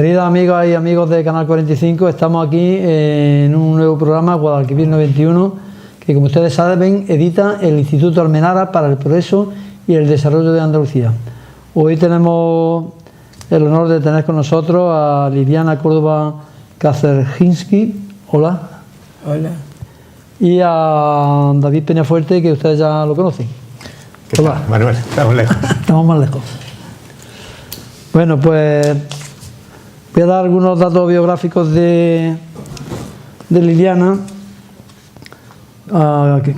Queridos amigas y amigos de Canal 45, estamos aquí en un nuevo programa, Guadalquivir 91, que como ustedes saben edita el Instituto Almenara para el Progreso y el Desarrollo de Andalucía. Hoy tenemos el honor de tener con nosotros a Liliana Córdoba Kaczerginski. Hola. Hola. Y a David Peñafuerte, que ustedes ya lo conocen. Hola. Manuel, estamos lejos. Estamos más lejos. Bueno, pues voy a dar algunos datos biográficos de Liliana,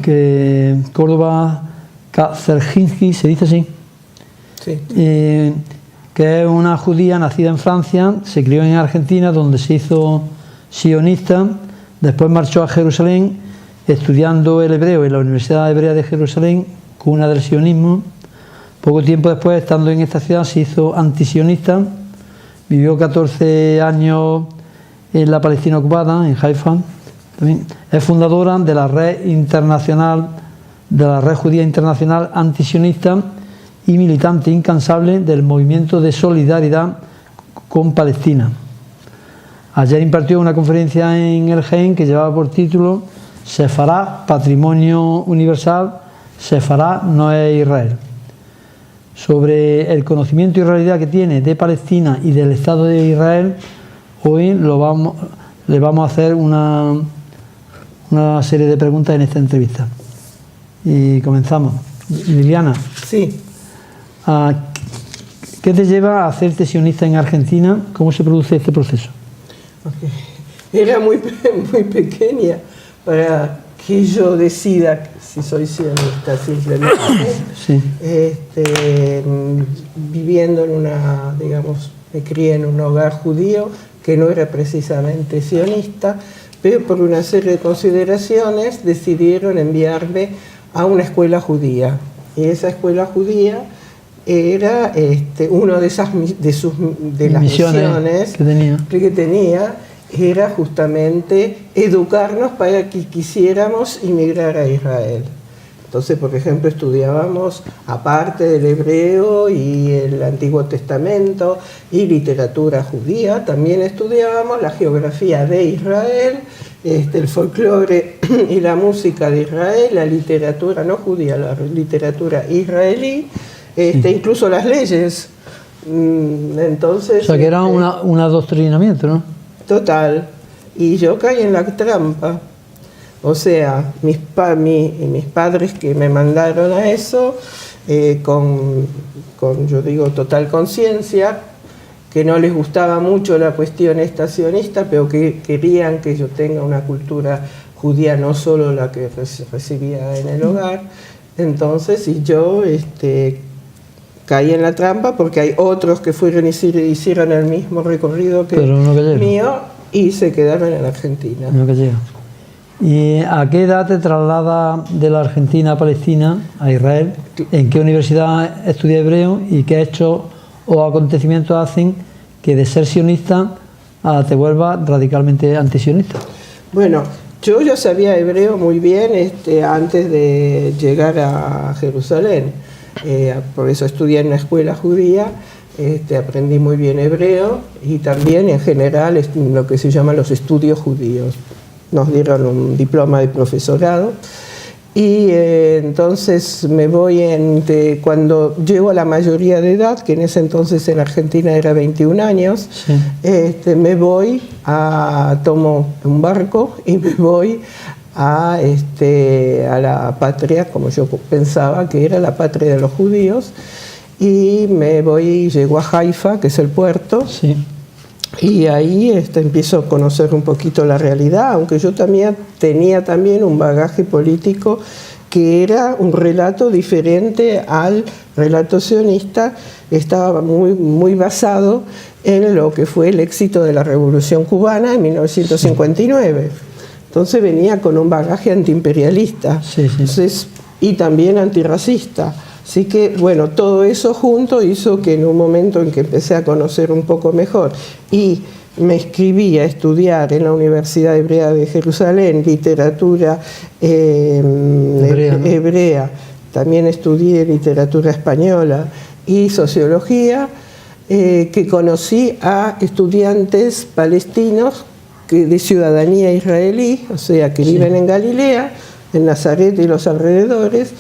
que Córdoba Kaczerginski, ¿se dice así? Sí. Que es una judía nacida en Francia, se crió en Argentina, donde se hizo sionista, después marchó a Jerusalén estudiando el hebreo en la Universidad Hebrea de Jerusalén, cuna del sionismo. Poco tiempo después, estando en esta ciudad, se hizo antisionista, vivió 14 años en la Palestina ocupada, en Haifa. También es fundadora de la red internacional, de la red judía internacional antisionista y militante incansable del movimiento de solidaridad con Palestina. Ayer impartió una conferencia en el GEN que llevaba por título Sefará, Patrimonio Universal, Sefará no es Israel. Sobre el conocimiento y realidad que tiene de Palestina y del Estado de Israel, hoy le vamos a hacer una serie de preguntas en esta entrevista. Y comenzamos. Liliana. Sí. ¿Qué te lleva a hacerte sionista en Argentina? ¿Cómo se produce este proceso? Okay. Era muy pequeña para que yo decida si soy sionista, simplemente. Sí. Viviendo en una, digamos, me crié en un hogar judío que no era precisamente sionista, pero por una serie de consideraciones decidieron enviarme a una escuela judía. Y esa escuela judía era una de las misiones que tenía era justamente educarnos para que quisiéramos emigrar a Israel. Entonces, por ejemplo, estudiábamos, aparte del hebreo y el Antiguo Testamento y literatura judía, también estudiábamos la geografía de Israel, el folclore y la música de Israel, la literatura no judía, la literatura israelí, incluso las leyes. Entonces, o sea, que era un adoctrinamiento, ¿no? Total. Y yo caí en la trampa. O sea, mis padres que me mandaron a eso, con yo digo, total conciencia, que no les gustaba mucho la cuestión estacionista, pero que querían que yo tenga una cultura judía, no solo la que recibía en el hogar. Entonces, y yo caí en la trampa porque hay otros que fueron y hicieron el mismo recorrido que mío y se quedaron en Argentina. No que llega. ¿Y a qué edad te traslada de la Argentina a Palestina, a Israel? ¿En qué universidad estudia hebreo y qué hechos o acontecimientos hacen que de ser sionista te vuelva radicalmente antisionista? Bueno, yo ya sabía hebreo muy bien antes de llegar a Jerusalén. Por eso estudié en una escuela judía, aprendí muy bien hebreo y también en general lo que se llaman los estudios judíos. Nos dieron un diploma de profesorado y entonces me voy cuando llego a la mayoría de edad, que en ese entonces en Argentina era 21 años, sí. Me voy tomo un barco y me voy a la patria, como yo pensaba que era la patria de los judíos, y llego a Haifa, que es el puerto, sí. Y ahí empiezo a conocer un poquito la realidad, aunque yo también tenía un bagaje político que era un relato diferente al relato sionista, estaba muy basado en lo que fue el éxito de la Revolución Cubana en 1959. Entonces venía con un bagaje antiimperialista, sí. Entonces, y también antirracista. Así que, bueno, todo eso junto hizo que en un momento en que empecé a conocer un poco mejor y me inscribí a estudiar en la Universidad Hebrea de Jerusalén, literatura hebrea, también estudié literatura española y sociología, que conocí a estudiantes palestinos de ciudadanía israelí, o sea, que viven en Galilea, en Nazaret y los alrededores.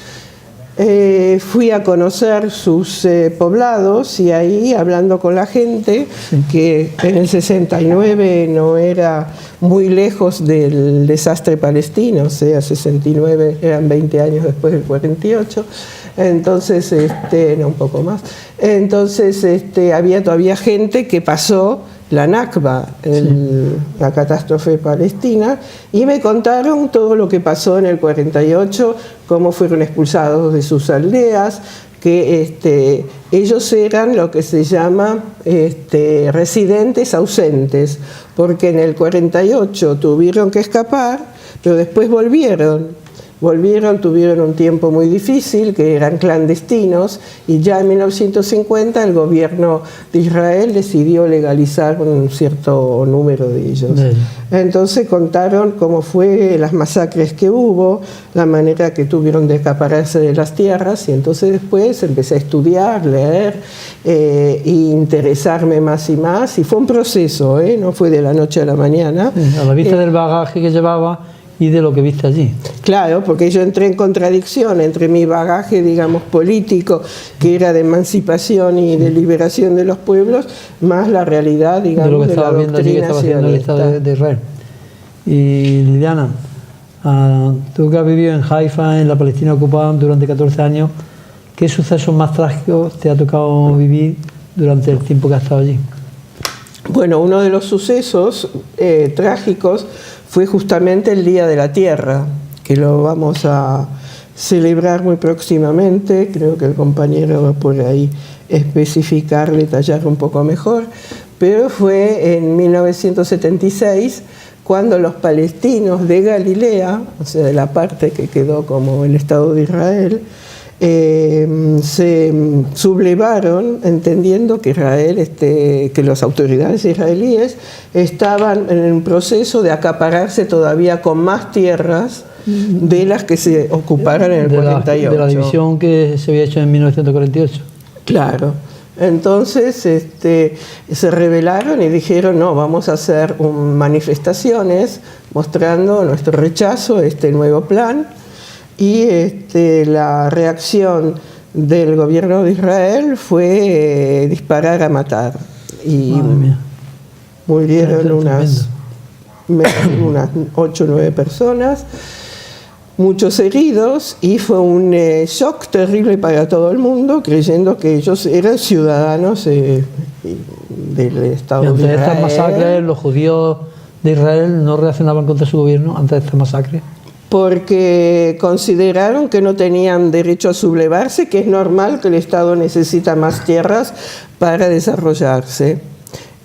Fui a conocer sus poblados y ahí, hablando con la gente, que en el 69 no era muy lejos del desastre palestino, o sea, 69 eran 20 años después del 48, entonces, no, un poco más, entonces había todavía gente que pasó la Nakba, la catástrofe palestina, y me contaron todo lo que pasó en el 48, cómo fueron expulsados de sus aldeas, que ellos eran lo que se llama residentes ausentes, porque en el 48 tuvieron que escapar, pero después volvieron, tuvieron un tiempo muy difícil, que eran clandestinos, y ya en 1950 el gobierno de Israel decidió legalizar un cierto número de ellos. Entonces contaron cómo fue las masacres que hubo, la manera que tuvieron de acapararse de las tierras, y entonces después empecé a estudiar, leer e interesarme más y más, y fue un proceso, no fue de la noche a la mañana. A la vista del bagaje que llevaba y de lo que viste allí. Claro, porque yo entré en contradicción entre mi bagaje, digamos, político, que era de emancipación y de liberación de los pueblos, más la realidad, digamos, de lo que de la estaba viendo allí, que estaba haciendo el Estado de Israel. Y Liliana, tú que has vivido en Haifa, en la Palestina ocupada durante 14 años, ¿qué sucesos más trágicos te ha tocado vivir durante el tiempo que has estado allí? Bueno, uno de los sucesos trágicos fue justamente el Día de la Tierra, que lo vamos a celebrar muy próximamente. Creo que el compañero va por ahí especificar, detallar un poco mejor, pero fue en 1976 cuando los palestinos de Galilea, o sea, de la parte que quedó como el Estado de Israel, se sublevaron, entendiendo que Israel, que las autoridades israelíes estaban en un proceso de acapararse todavía con más tierras de las que se ocuparon en el 48. De la división que se había hecho en 1948. Claro. Entonces se rebelaron y dijeron, no, vamos a hacer manifestaciones mostrando nuestro rechazo a este nuevo plan. Y la reacción del gobierno de Israel fue disparar a matar. Y murieron unas 8 o 9 personas, muchos heridos, y fue un shock terrible para todo el mundo, creyendo que ellos eran ciudadanos del Estado de Israel. Ante estas masacres, los judíos de Israel no reaccionaban contra su gobierno ante estas masacres. Porque consideraron que no tenían derecho a sublevarse, que es normal, que el Estado necesita más tierras para desarrollarse.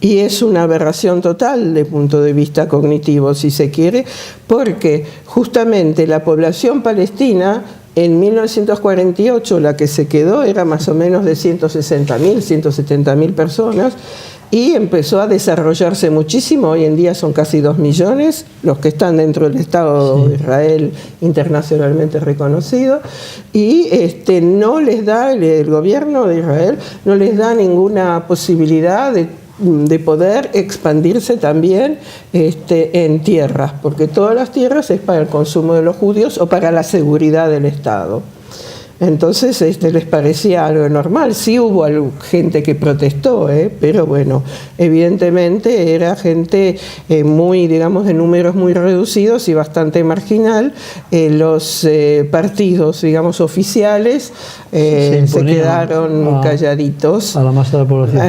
Y es una aberración total desde el punto de vista cognitivo, si se quiere, porque justamente la población palestina en 1948, la que se quedó, era más o menos de 160.000, 170.000 personas, y empezó a desarrollarse muchísimo. Hoy en día son casi 2 millones los que están dentro del Estado de Israel internacionalmente reconocido, y no les da, el gobierno de Israel no les da ninguna posibilidad de poder expandirse también en tierras, porque todas las tierras es para el consumo de los judíos o para la seguridad del Estado. Entonces les parecía algo normal. Sí hubo gente que protestó, pero bueno, evidentemente era gente muy, digamos, de números muy reducidos y bastante marginal. Los partidos, digamos, oficiales se quedaron calladitos. A la masa de la población.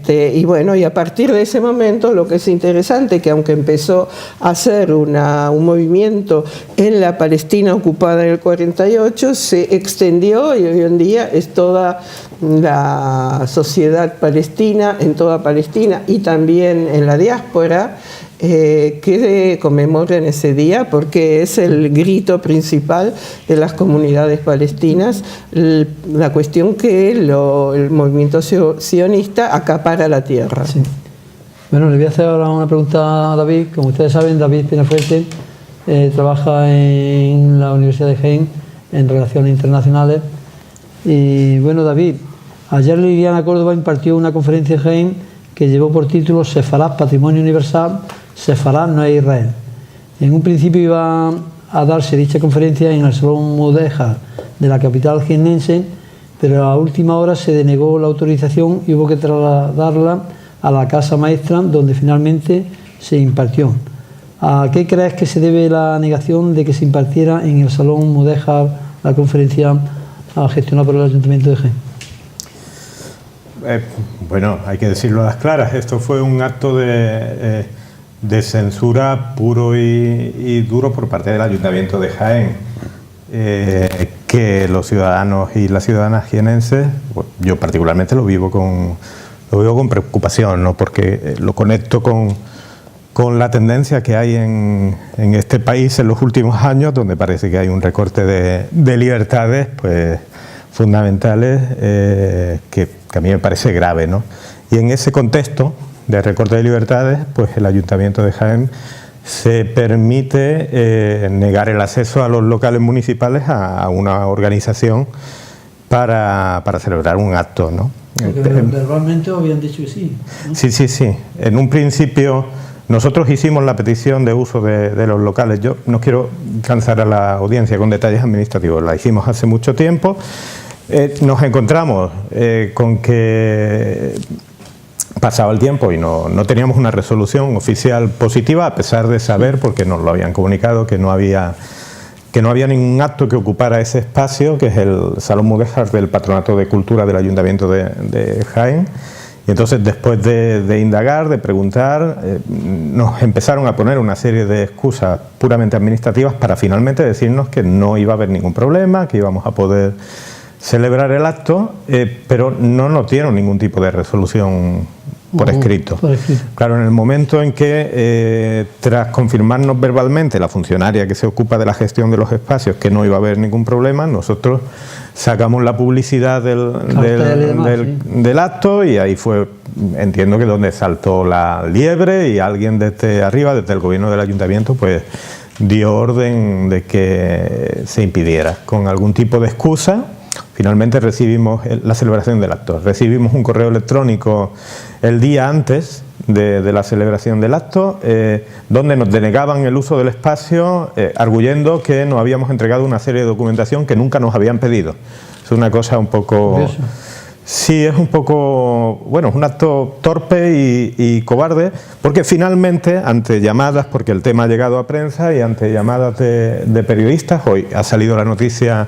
Y bueno, y a partir de ese momento, lo que es interesante, que aunque empezó a hacer un movimiento en la Palestina ocupada en el 48, se extendió, y hoy en día es toda la sociedad palestina, en toda Palestina y también en la diáspora, que conmemoran ese día, porque es el grito principal de las comunidades palestinas, la cuestión que el movimiento sionista acapara la tierra. Sí. Bueno, le voy a hacer ahora una pregunta a David. Como ustedes saben, David Penafuerte trabaja en la Universidad de Jaén en Relaciones Internacionales. Y bueno, David, Ayer Liliana Córdoba impartió una conferencia en Jaén que llevó por título Sefarad, Patrimonio Universal, Sefarad no es Israel. En un principio iba a darse dicha conferencia en el Salón Mudéjar de la capital jiennense, pero a última hora se denegó la autorización y hubo que trasladarla a la Casa Maestra, donde finalmente se impartió. ¿A qué crees que se debe la negación de que se impartiera en el Salón Mudéjar la conferencia gestionada por el Ayuntamiento de Jaén? Bueno, hay que decirlo a las claras. Esto fue un acto de censura puro y duro por parte del Ayuntamiento de Jaén, que los ciudadanos y las ciudadanas jienenses, yo particularmente lo vivo con preocupación, ¿no? Porque lo conecto con la tendencia que hay en este país en los últimos años, donde parece que hay un recorte de libertades pues fundamentales que a mí me parece grave, ¿no? Y en ese contexto de recorte de libertades, pues el Ayuntamiento de Jaén se permite negar el acceso a los locales municipales a una organización para celebrar un acto, ¿no? Porque verbalmente habían dicho que sí, ¿no? Sí. En un principio nosotros hicimos la petición de uso de los locales. Yo no quiero cansar a la audiencia con detalles administrativos, la hicimos hace mucho tiempo. Nos encontramos con que pasaba el tiempo y no teníamos una resolución oficial positiva, a pesar de saber, porque nos lo habían comunicado, que no había ningún acto que ocupara ese espacio, que es el Salón Mudéjar del Patronato de Cultura del Ayuntamiento de Jaén. Y entonces, después de indagar, de preguntar, nos empezaron a poner una serie de excusas puramente administrativas para finalmente decirnos que no iba a haber ningún problema, que íbamos a poder celebrar el acto, pero no nos dieron ningún tipo de resolución por escrito. Claro, en el momento en que, tras confirmarnos verbalmente la funcionaria que se ocupa de la gestión de los espacios que no iba a haber ningún problema, nosotros sacamos la publicidad del acto, y ahí fue, entiendo que donde saltó la liebre, y alguien desde arriba, desde el gobierno del ayuntamiento, pues dio orden de que se impidiera con algún tipo de excusa. Finalmente recibimos la celebración del acto. Recibimos un correo electrónico el día antes de la celebración del acto, donde nos denegaban el uso del espacio, arguyendo que nos habíamos entregado una serie de documentación que nunca nos habían pedido. Es una cosa un poco... Curioso. Sí, es un poco... Bueno, es un acto torpe y cobarde, porque finalmente, ante llamadas, porque el tema ha llegado a prensa, y ante llamadas de periodistas, hoy ha salido la noticia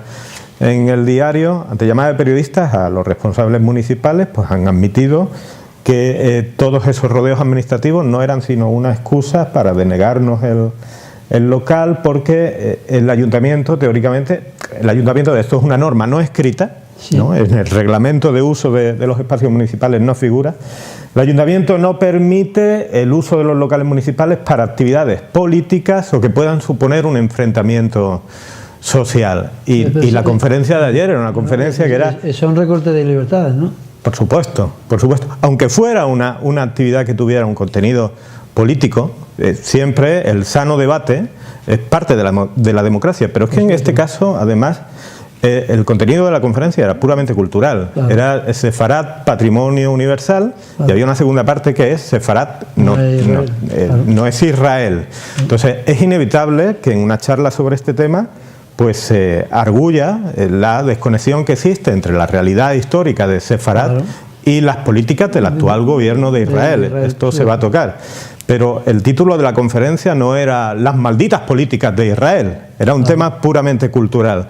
en el diario, ante llamadas de periodistas a los responsables municipales, pues han admitido que todos esos rodeos administrativos no eran sino una excusa para denegarnos el local, porque el ayuntamiento, teóricamente, de esto es una norma no escrita, sí, ¿no? En el reglamento de uso de los espacios municipales no figura. El ayuntamiento no permite el uso de los locales municipales para actividades políticas o que puedan suponer un enfrentamiento social. Y la conferencia de ayer era una conferencia que era... Eso es un recorte de libertades, ¿no? Por supuesto. Aunque fuera una actividad que tuviera un contenido político, siempre el sano debate es parte de la democracia. Pero es que en este caso, además, el contenido de la conferencia era puramente cultural. Claro. Era Sefarad, Patrimonio Universal, claro, y había una segunda parte que es Sefarad, no es Israel. Entonces, es inevitable que en una charla sobre este tema pues se arguya la desconexión que existe entre la realidad histórica de Sefarad, claro, y las políticas del actual gobierno de Israel. Esto se va a tocar. Pero el título de la conferencia no era las malditas políticas de Israel, era un tema puramente cultural.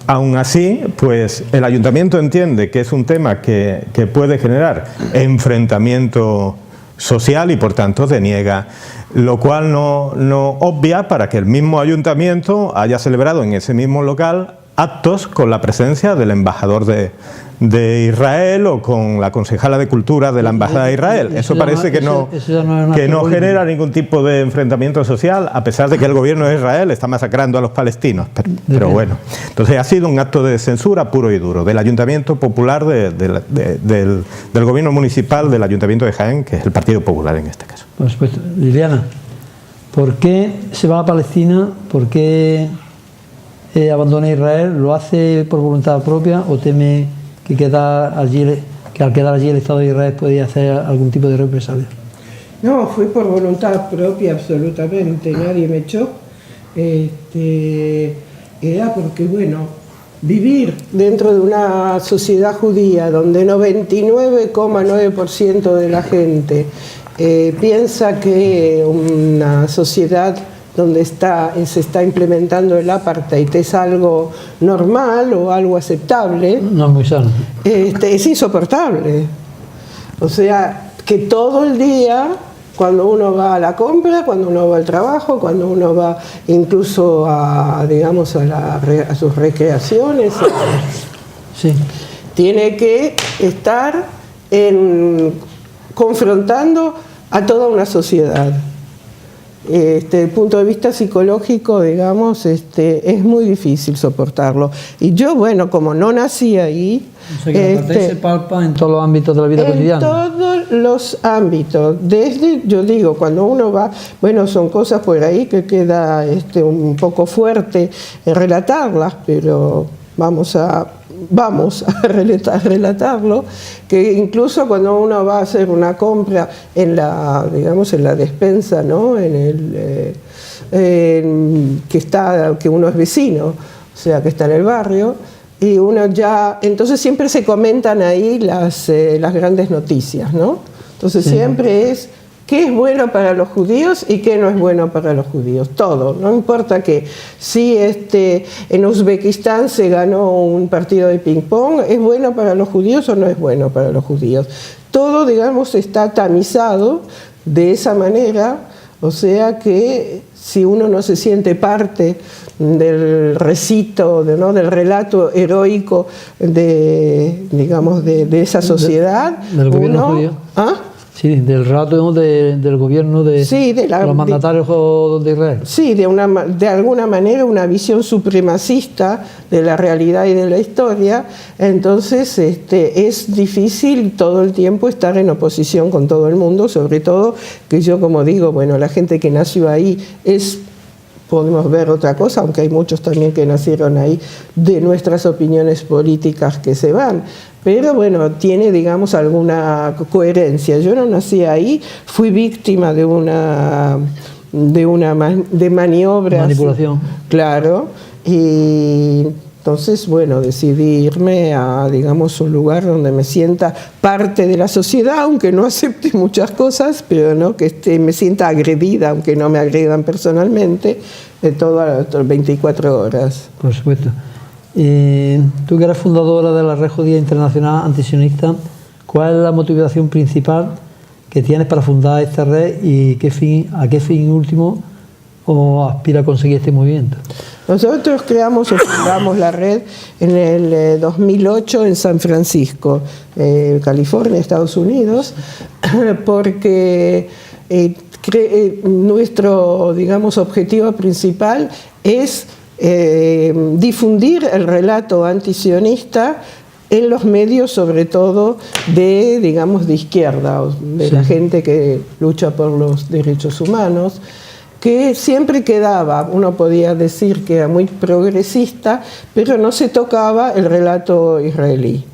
Aún así, pues el ayuntamiento entiende que es un tema que puede generar enfrentamiento social y por tanto deniega, lo cual no obvia para que el mismo ayuntamiento haya celebrado en ese mismo local actos con la presencia del embajador de Israel o con la concejala de Cultura de la Embajada de Israel. Eso parece que no genera ningún tipo de enfrentamiento social, a pesar de que el gobierno de Israel está masacrando a los palestinos. Pero bueno, entonces ha sido un acto de censura puro y duro del Ayuntamiento Popular, del gobierno municipal del Ayuntamiento de Jaén, que es el Partido Popular en este caso. Por supuesto. Liliana, ¿por qué se va a Palestina? ¿Por qué abandona Israel? ¿Lo hace por voluntad propia o teme que al quedar allí el Estado de Israel podía hacer algún tipo de represalia? No, fue por voluntad propia absolutamente, nadie me echó. Era porque, bueno, vivir dentro de una sociedad judía donde 99,9% de la gente piensa que una sociedad donde se está implementando el apartheid es algo normal o algo aceptable, No es muy sano. es insoportable. O sea, que todo el día, cuando uno va a la compra, cuando uno va al trabajo, cuando uno va incluso a sus recreaciones, Sí. tiene que estar confrontando a toda una sociedad. Desde el punto de vista psicológico, digamos, es muy difícil soportarlo. Y yo, bueno, como no nací ahí... O sea que el apartheid se palpa en todos los ámbitos de la vida cotidiana. En todos los ámbitos. Desde, yo digo, cuando uno va... Bueno, son cosas por ahí que queda un poco fuerte relatarlas, pero vamos a relatarlo, que incluso cuando uno va a hacer una compra en la despensa, ¿no? Que uno es vecino, o sea, que está en el barrio, y uno ya, entonces siempre se comentan ahí las grandes noticias, ¿no? Entonces sí. Siempre es qué es bueno para los judíos y qué no es bueno para los judíos. Todo, no importa que si en Uzbekistán se ganó un partido de ping-pong, ¿es bueno para los judíos o no es bueno para los judíos? Todo, digamos, está tamizado de esa manera, o sea que si uno no se siente parte del recito, del relato heroico de esa sociedad, del gobierno judío. ¿Ah? Sí, del relato del gobierno de los mandatarios de Israel. Sí, de alguna manera una visión supremacista de la realidad y de la historia. Entonces es difícil todo el tiempo estar en oposición con todo el mundo, sobre todo que yo, como digo, bueno, la gente que nació ahí podemos ver otra cosa, aunque hay muchos también que nacieron ahí, de nuestras opiniones políticas que se van. Pero bueno, tiene, digamos, alguna coherencia. Yo no nací ahí, fui víctima de maniobras. Manipulación. Claro, y entonces, bueno, decidí irme a, digamos, un lugar donde me sienta parte de la sociedad, aunque no acepte muchas cosas, pero no que me sienta agredida, aunque no me agredan personalmente, todas las 24 horas. Por supuesto. Tú que eres fundadora de la Red Judía Internacional Antisionista, ¿cuál es la motivación principal que tienes para fundar esta red y a qué fin último aspira a conseguir este movimiento? Nosotros fundamos la red en el 2008 en San Francisco, California, Estados Unidos, porque nuestro, digamos, objetivo principal es difundir el relato antisionista en los medios, sobre todo de izquierda, de la gente que lucha por los derechos humanos, que siempre quedaba, uno podía decir que era muy progresista, pero no se tocaba el relato israelí.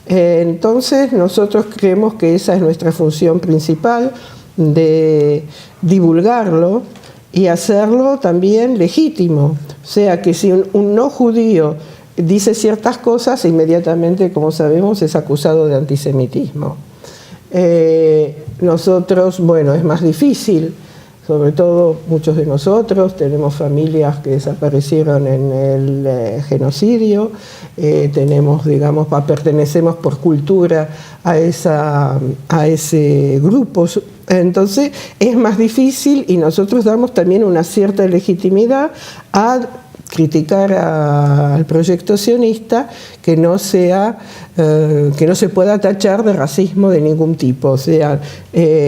Entonces nosotros creemos que esa es nuestra función principal, de divulgarlo y hacerlo también legítimo. O sea que si un no judío dice ciertas cosas, inmediatamente, como sabemos, es acusado de antisemitismo. Nosotros, bueno, es más difícil. Sobre todo muchos de nosotros tenemos familias que desaparecieron en el genocidio, pertenecemos por cultura a ese grupo. Entonces es más difícil y nosotros damos también una cierta legitimidad a criticar al proyecto sionista que no se pueda tachar de racismo de ningún tipo. O sea,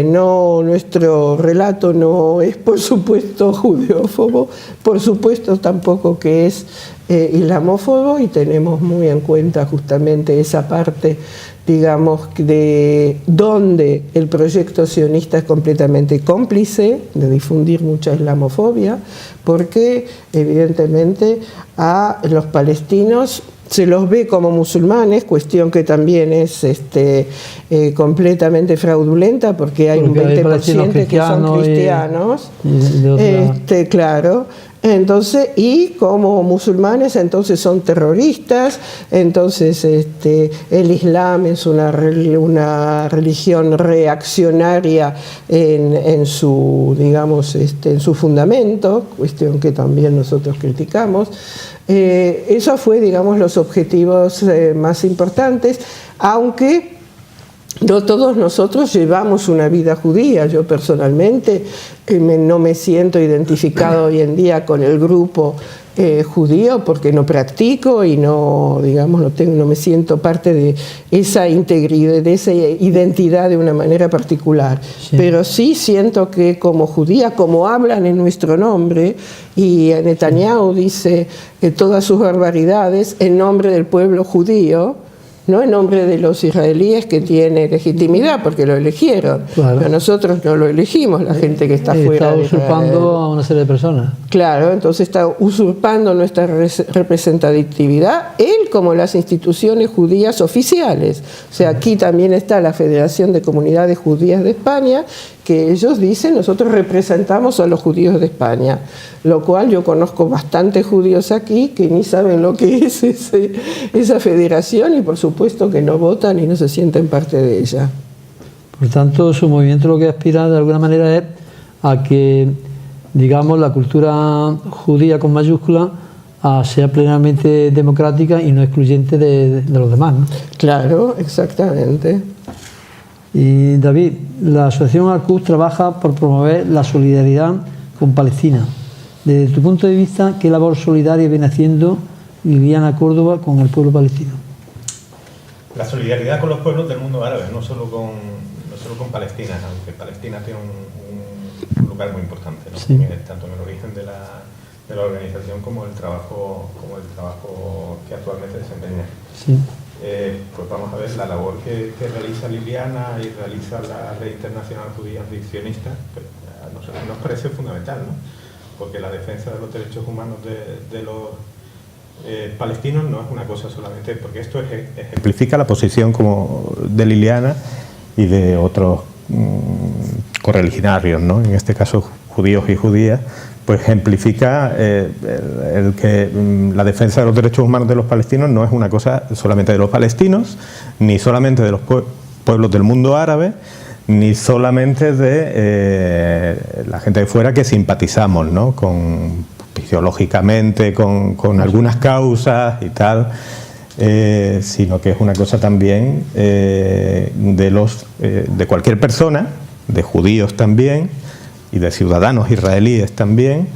nuestro relato no es, por supuesto, judeófobo, por supuesto tampoco que es islamófobo, y tenemos muy en cuenta justamente esa parte, digamos, de donde el proyecto sionista es completamente cómplice de difundir mucha islamofobia, porque evidentemente a los palestinos se los ve como musulmanes, cuestión que también es completamente fraudulenta porque hay un 20% que son cristianos. Claro. Entonces, y como musulmanes entonces son terroristas, entonces el Islam es una religión reaccionaria en su, digamos, en su fundamento, cuestión que también nosotros criticamos. Eso fue, digamos, los objetivos más importantes, aunque no todos nosotros llevamos una vida judía. Yo personalmente no me siento identificado hoy en día con el grupo judío porque no practico y no, digamos, no me siento parte de esa integridad, de esa identidad de una manera particular. Sí. Pero sí siento que como judía, como hablan en nuestro nombre, y Netanyahu dice todas sus barbaridades en nombre del pueblo judío, no en nombre de los israelíes que tiene legitimidad porque lo eligieron, claro. Pero nosotros no lo elegimos, la gente que está fuera. Está usurpando a una serie de personas. Claro, entonces está usurpando nuestra representatividad, él como las instituciones judías oficiales. O sea, aquí también está la Federación de Comunidades Judías de España, que ellos dicen, nosotros representamos a los judíos de España, lo cual yo conozco bastantes judíos aquí que ni saben lo que es esa federación y por supuesto que no votan y no se sienten parte de ella. Por tanto, su movimiento lo que aspira de alguna manera es a que, digamos, la cultura judía con mayúscula sea plenamente democrática y no excluyente de los demás, ¿no? Claro, exactamente. Y David, la Asociación Al-Quds trabaja por promover la solidaridad con Palestina. Desde tu punto de vista, ¿qué labor solidaria viene haciendo Liliana Córdoba con el pueblo palestino? La solidaridad con los pueblos del mundo árabe, no solo con Palestina, aunque Palestina tiene un lugar muy importante, ¿no? Sí. Tanto en el origen de la organización como el trabajo que actualmente desempeña. Sí. Pues vamos a ver la labor que realiza Liliana y realiza la Red Internacional Judía Antisionista, pues a nosotros nos parece fundamental, ¿no? Porque la defensa de los derechos humanos de los palestinos no es una cosa solamente, porque esto ejemplifica la posición como de Liliana y de otros correligionarios, ¿no? En este caso judíos y judías, pues ejemplifica el que la defensa de los derechos humanos de los palestinos no es una cosa solamente de los palestinos, ni solamente de los pueblos del mundo árabe, ni solamente de la gente de fuera que simpatizamos, ¿no? Fisiológicamente con algunas causas y tal, sino que es una cosa también de cualquier persona, de judíos también, y de ciudadanos israelíes también,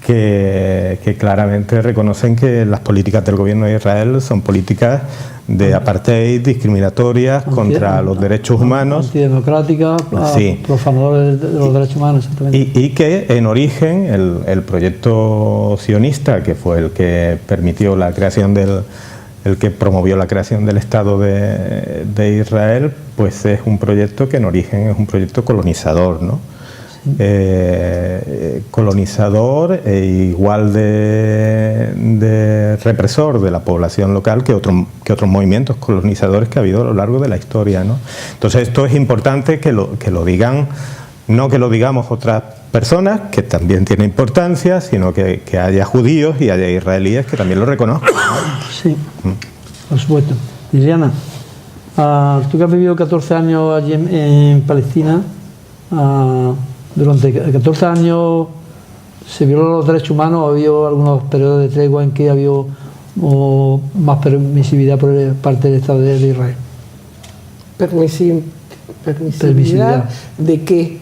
que claramente reconocen que las políticas del gobierno de Israel son políticas de apartheid, discriminatorias contra los derechos humanos, antidemocráticas, sí, profanadores de los derechos humanos, exactamente. Y que en origen el proyecto sionista, que fue el que permitió la creación el que promovió la creación del Estado de Israel, pues es un proyecto que en origen es un proyecto colonizador, ¿no? Colonizador e igual de represor de la población local que otros movimientos colonizadores que ha habido a lo largo de la historia, ¿no? Entonces esto es importante que lo digan, no que lo digamos otras personas, que también tiene importancia, sino que haya judíos y haya israelíes que también lo reconozcan, ¿no? Sí, por supuesto. Liliana, tú que has vivido 14 años allí en Palestina, durante 14 años se violaron los derechos humanos, ha habido algunos periodos de tregua en que ha habido más permisividad por parte del Estado de Israel. ¿Permisividad de qué?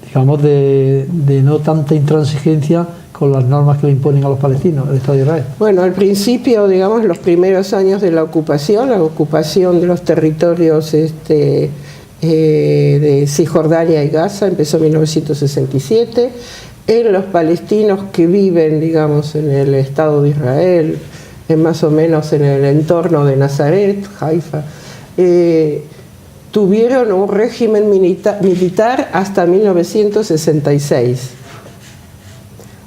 Digamos, de no tanta intransigencia con las normas que le imponen a los palestinos, el Estado de Israel. Bueno, al principio, digamos, los primeros años de la ocupación de los territorios de Cisjordania y Gaza empezó en 1967. En los palestinos que viven, digamos, en el Estado de Israel, más o menos en el entorno de Nazaret, Haifa, tuvieron un régimen militar hasta 1966.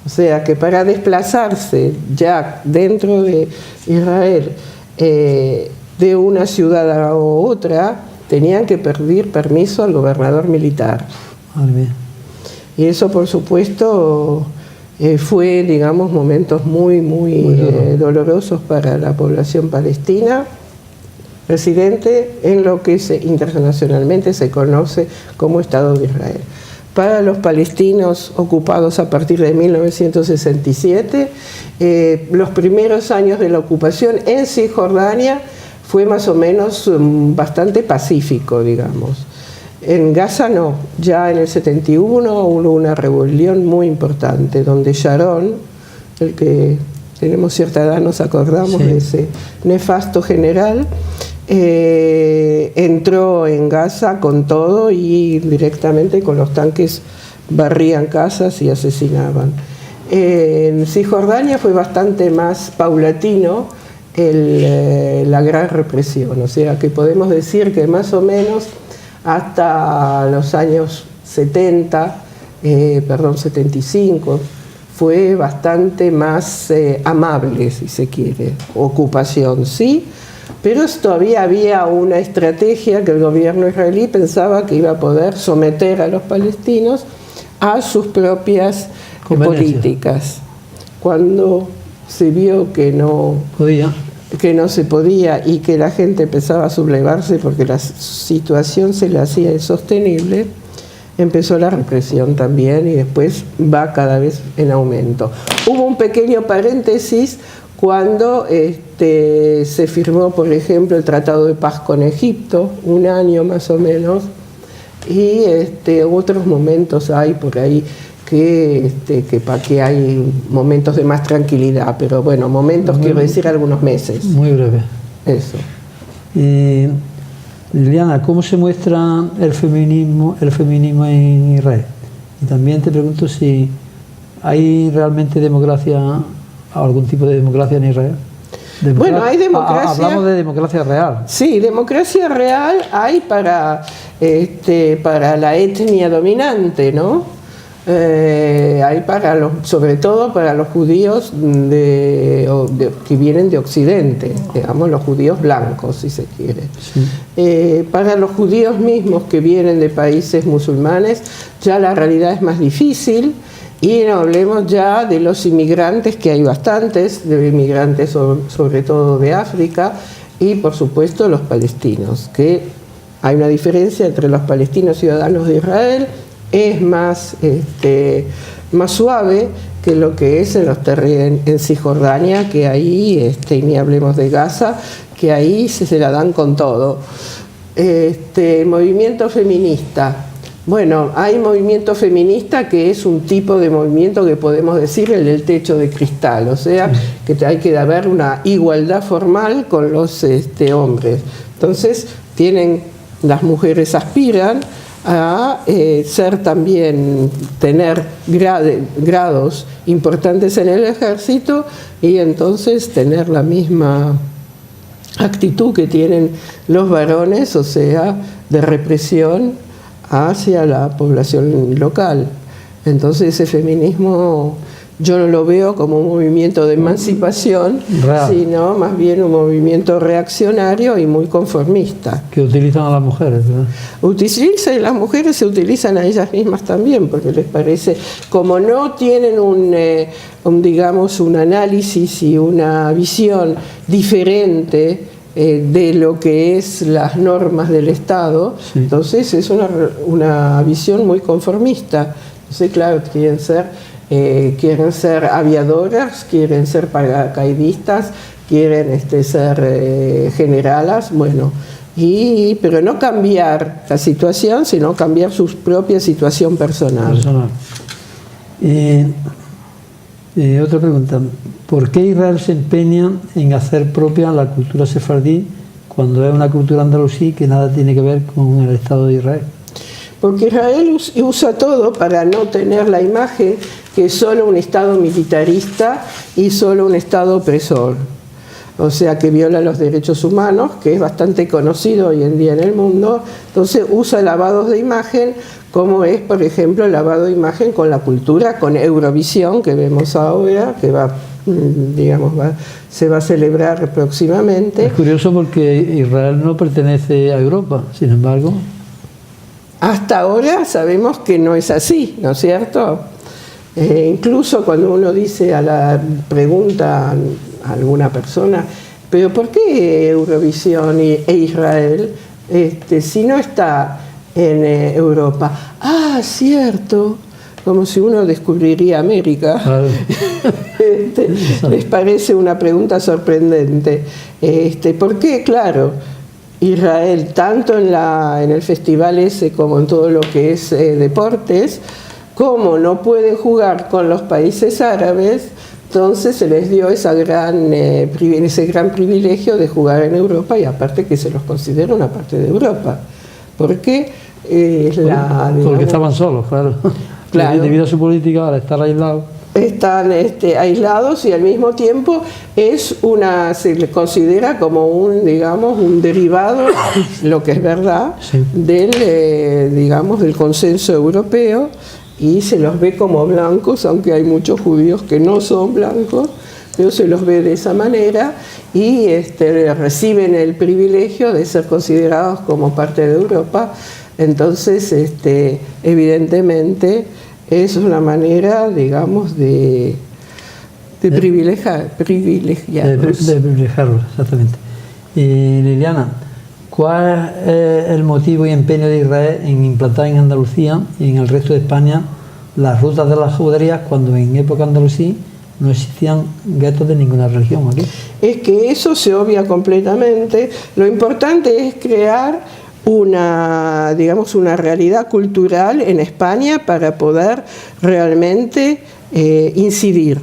O sea que para desplazarse ya dentro de Israel de una ciudad a otra, tenían que pedir permiso al gobernador militar. Y eso, por supuesto, fue, digamos, momentos muy dolorosos para la población palestina residente en lo que internacionalmente se conoce como Estado de Israel. Para los palestinos ocupados a partir de 1967, los primeros años de la ocupación en Cisjordania fue más o menos bastante pacífico, digamos. En Gaza no, ya en el 71 hubo una rebelión muy importante, donde Sharon, el que tenemos cierta edad nos acordamos de ese nefasto general, entró en Gaza con todo y directamente con los tanques barrían casas y asesinaban. En Cisjordania fue bastante más paulatino la gran represión, o sea que podemos decir que más o menos hasta los años 75, fue bastante más amable, si se quiere. Ocupación, sí, pero todavía había una estrategia que el gobierno israelí pensaba que iba a poder someter a los palestinos a sus propias políticas. Cuando se vio que no se podía y que la gente empezaba a sublevarse porque la situación se le hacía insostenible, empezó la represión también y después va cada vez en aumento. Hubo un pequeño paréntesis cuando se firmó, por ejemplo, el Tratado de Paz con Egipto, un año más o menos, y otros momentos hay por ahí que hay momentos de más tranquilidad, pero bueno, momentos quiero decir algunos meses. Muy breve. Eso. Liliana, ¿cómo se muestra el feminismo en Israel? Y también te pregunto si hay realmente democracia, algún tipo de democracia en Israel. Bueno, hay democracia. Hablamos de democracia real. Sí, democracia real hay para la etnia dominante, ¿no? Hay sobre todo para los judíos que vienen de Occidente, digamos los judíos blancos, si se quiere. Sí. Para los judíos mismos que vienen de países musulmanes, ya la realidad es más difícil. Y no hablemos ya de los inmigrantes, que hay bastantes, de inmigrantes sobre todo de África, y por supuesto los palestinos, que hay una diferencia entre los palestinos ciudadanos de Israel, es más suave que lo que es en Cisjordania, que ahí, y ni hablemos de Gaza, que ahí se la dan con todo. Movimiento feminista. Bueno, hay movimiento feminista que es un tipo de movimiento que podemos decir el del techo de cristal, o sea, que hay que haber una igualdad formal con los hombres. Entonces, las mujeres aspiran a tener grados importantes en el ejército y entonces tener la misma actitud que tienen los varones, o sea, de represión hacia la población local. Entonces ese feminismo yo no lo veo como un movimiento de emancipación, sino más bien un movimiento reaccionario y muy conformista. Que utilizan a las mujeres, ¿verdad? Las mujeres se utilizan a ellas mismas también, porque les parece, como no tienen un análisis y una visión diferente de lo que es las normas del Estado, sí. Entonces es una visión muy conformista. Entonces, claro, quieren ser aviadoras, quieren ser paracaidistas, quieren ser generalas, bueno, pero no cambiar la situación, sino cambiar su propia situación personal. Otra pregunta, ¿por qué Israel se empeña en hacer propia la cultura sefardí cuando es una cultura andalusí que nada tiene que ver con el Estado de Israel? Porque Israel usa todo para no tener la imagen que es solo un Estado militarista y solo un Estado opresor. o sea que viola los derechos humanos, que es bastante conocido hoy en día en el mundo. Entonces usa lavados de imagen, como es, por ejemplo, el lavado de imagen con la cultura, con Eurovisión, que vemos ahora, que va, digamos, se va a celebrar próximamente. Es curioso porque Israel no pertenece a Europa, sin embargo. Hasta ahora sabemos que no es así, ¿no es cierto? Incluso cuando uno dice pregunta a alguna persona, ¿pero por qué Eurovisión e Israel si no está en Europa? Ah, cierto, como si uno descubriría América. Claro. Les parece una pregunta sorprendente. ¿Por qué? Claro, Israel, tanto en el festival ese como en todo lo que es deportes, como no pueden jugar con los países árabes, entonces se les dio ese gran privilegio de jugar en Europa, y aparte que se los considera una parte de Europa. Porque porque estaban solos, claro. Debido a su política, al estar aislados. Están aislados, y al mismo tiempo se le considera como un derivado, lo que es verdad, sí, del consenso europeo, y se los ve como blancos, aunque hay muchos judíos que no son blancos, pero se los ve de esa manera, y reciben el privilegio de ser considerados como parte de Europa. Entonces, evidentemente, es una manera, digamos, de privilegiarlos. De privilegiarlos, exactamente. Y Liliana, ¿cuál es el motivo y empeño de Israel en implantar en Andalucía y en el resto de España las rutas de las juderías, cuando en época andalusí no existían guetos de ninguna religión aquí? Es que eso se obvia completamente. Lo importante es crear una realidad cultural en España para poder realmente incidir.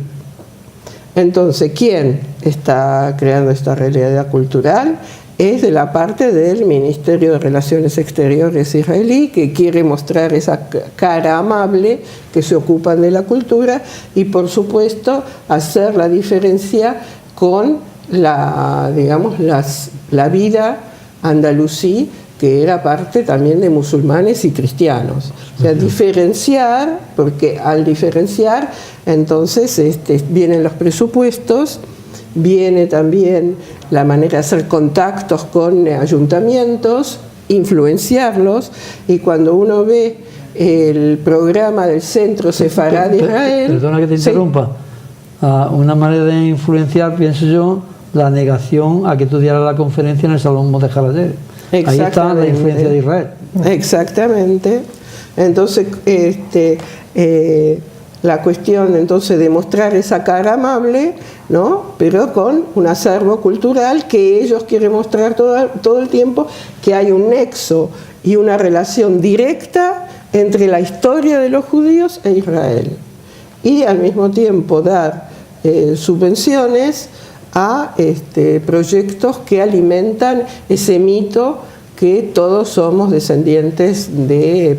Entonces, ¿quién está creando esta realidad cultural? Es de la parte del Ministerio de Relaciones Exteriores israelí, que quiere mostrar esa cara amable, que se ocupan de la cultura, y por supuesto hacer la diferencia con la vida andalusí, que era parte también de musulmanes y cristianos. O sea, diferenciar, porque al diferenciar, entonces vienen los presupuestos, viene también la manera de hacer contactos con ayuntamientos, influenciarlos, y cuando uno ve el programa del Centro Sefarad de Israel... Perdona que te interrumpa. Sí. Una manera de influenciar, pienso yo, la negación a que tú dieras la conferencia en el Salón Mordejai. Ahí está la influencia de Israel. Exactamente. Entonces, la cuestión entonces de mostrar esa cara amable, ¿no? Pero con un acervo cultural que ellos quieren mostrar todo el tiempo, que hay un nexo y una relación directa entre la historia de los judíos e Israel. Y al mismo tiempo dar subvenciones a proyectos que alimentan ese mito que todos somos descendientes de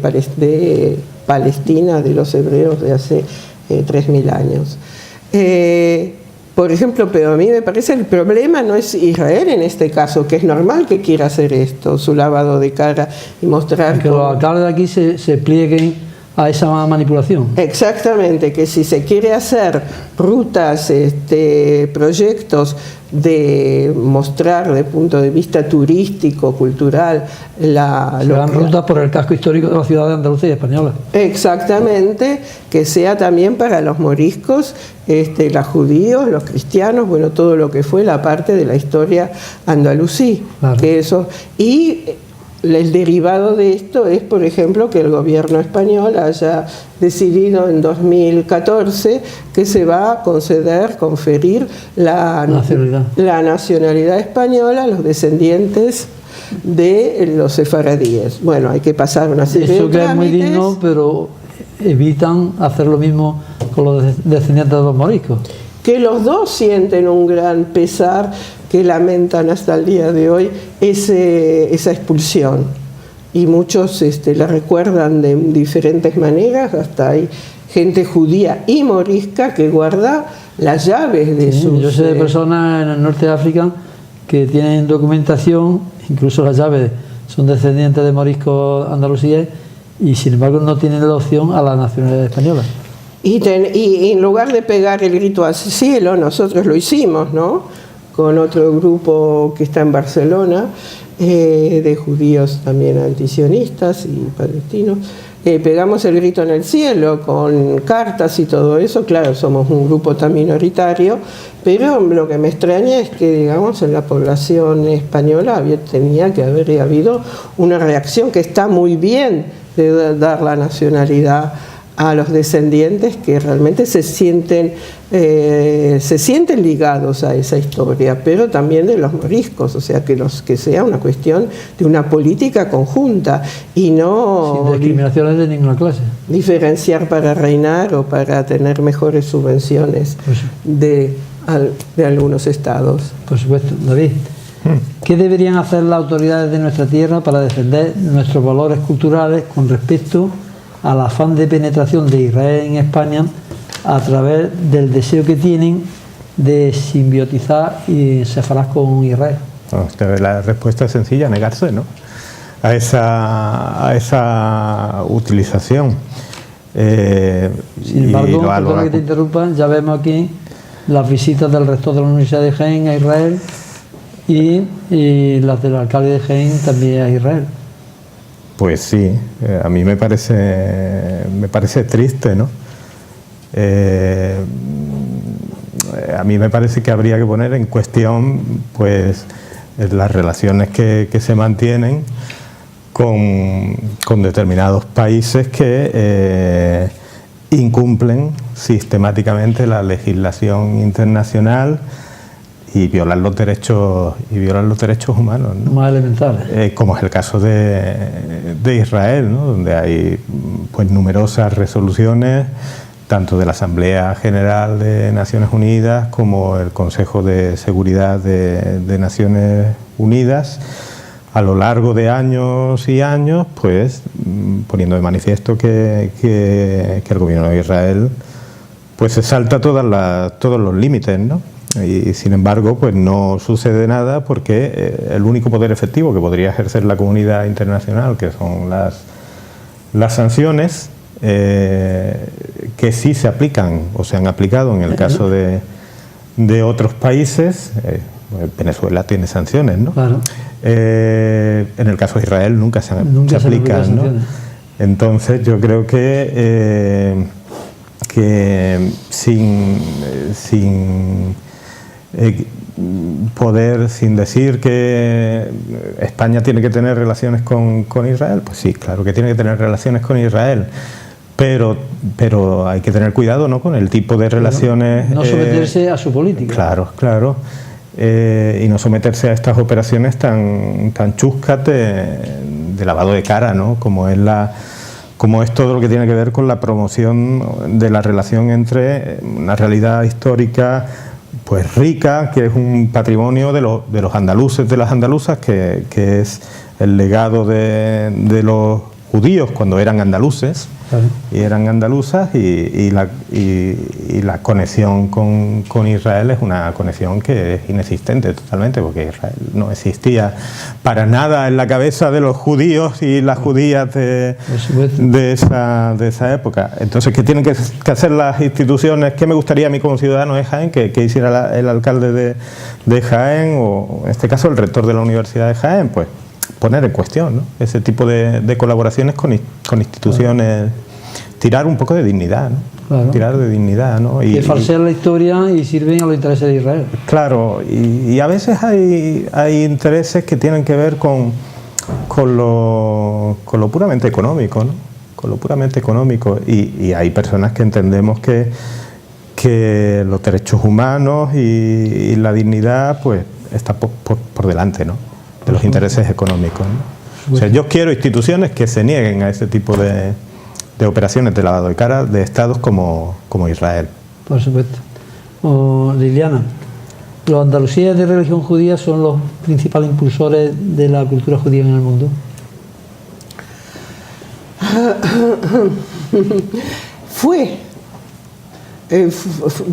Palestina, de los hebreos de hace 3.000 años. Por ejemplo, pero a mí me parece el problema no es Israel en este caso, que es normal que quiera hacer esto, su lavado de cara y mostrar... Que los alcaldes de aquí se plieguen a esa manipulación. Exactamente, que si se quiere hacer rutas, proyectos de mostrar desde el punto de vista turístico, cultural, rutas por el casco histórico de la ciudad de Andalucía española. Exactamente, que sea también para los moriscos, los judíos, los cristianos, bueno, todo lo que fue la parte de la historia andalusí. Claro. Y el derivado de esto es, por ejemplo, que el gobierno español haya decidido en 2014 que se va a conferir la nacionalidad española a los descendientes de los sefaradíes. Bueno, hay que pasar una serie de trámites. Eso que es muy digno, pero evitan hacer lo mismo con los descendientes de los moriscos. Que los dos sienten un gran pesar, que lamentan hasta el día de hoy esa expulsión. Y muchos la recuerdan de diferentes maneras, hasta hay gente judía y morisca que guarda las llaves de sus... Yo sé de personas en el norte de África que tienen documentación, incluso las llaves son descendientes de moriscos andalusíes, y sin embargo no tienen la opción a la nacionalidad española. Y en lugar de pegar el grito al cielo, nosotros lo hicimos, ¿no? Con otro grupo que está en Barcelona, de judíos también antisionistas y palestinos. Pegamos el grito en el cielo con cartas y todo eso. Claro, somos un grupo tan minoritario, pero lo que me extraña es que, digamos, en la población española tenía que haber habido una reacción, que está muy bien, de dar la nacionalidad a los descendientes que realmente se sienten ligados a esa historia, pero también de los moriscos, o sea, que sea una cuestión de una política conjunta y no sin discriminaciones de ninguna clase, diferenciar para reinar o para tener mejores subvenciones de algunos estados. Por supuesto. David, ¿qué deberían hacer las autoridades de nuestra tierra para defender nuestros valores culturales con respecto al afán de penetración de Israel en España a través del deseo que tienen de simbiotizar y separar con Israel? La respuesta es sencilla: negarse, ¿no?, a esa utilización. Sin embargo, perdona que te interrumpa, ya vemos aquí las visitas del rector de la Universidad de Jaén a Israel y las del alcalde de Jaén también a Israel. Pues sí, a mí me parece triste, ¿no? A mí me parece que habría que poner en cuestión, pues, las relaciones que se mantienen con determinados países que incumplen sistemáticamente la legislación internacional y violan los derechos humanos, ¿no? Más elementales. Como es el caso de Israel, ¿no?, donde hay, pues, numerosas resoluciones tanto de la Asamblea General de Naciones Unidas como el Consejo de Seguridad de Naciones Unidas, a lo largo de años y años, pues poniendo de manifiesto que el gobierno de Israel, pues, se salta todos los límites, ¿no? Y sin embargo, pues no sucede nada, porque el único poder efectivo que podría ejercer la comunidad internacional, que son las sanciones, que sí se aplican o se han aplicado en el caso de otros países. Venezuela tiene sanciones, ¿no? Claro. En el caso de Israel nunca se aplican, ¿no? Entonces yo creo que sin decir que España tiene que tener relaciones con Israel, pues sí, claro que tiene que tener relaciones con Israel, pero hay que tener cuidado, ¿no?, con el tipo de relaciones. No someterse a su política. Claro. Y no someterse a estas operaciones tan chuscas de lavado de cara, ¿no?, como es todo lo que tiene que ver con la promoción de la relación entre una realidad histórica, pues, rica, que es un patrimonio de los andaluces, de las andaluzas, que es el legado de los judíos cuando eran andaluces, claro, y eran andaluzas, y la conexión con Israel es una conexión que es inexistente totalmente, porque Israel no existía para nada en la cabeza de los judíos y las judías de esa época. Entonces, ¿qué tienen que hacer las instituciones? ¿Qué me gustaría a mí como ciudadano de Jaén que hiciera el alcalde de Jaén, o en este caso el rector de la Universidad de Jaén? Pues poner en cuestión, ¿no?, ese tipo de colaboraciones con instituciones, claro, tirar un poco de dignidad, ¿no? Claro. Tirar de dignidad, ¿no? Que falsean la historia y sirven a los intereses de Israel. Claro, y a veces hay intereses que tienen que ver con lo puramente económico, ¿no? Con lo puramente económico, y hay personas que entendemos que los derechos humanos y la dignidad, pues, está por delante, ¿no?, de los intereses económicos, ¿no? O sea, yo quiero instituciones que se nieguen a ese tipo de operaciones de lavado de cara de estados como Israel. Por supuesto. Liliana, ¿los andalusíes de religión judía son los principales impulsores de la cultura judía en el mundo?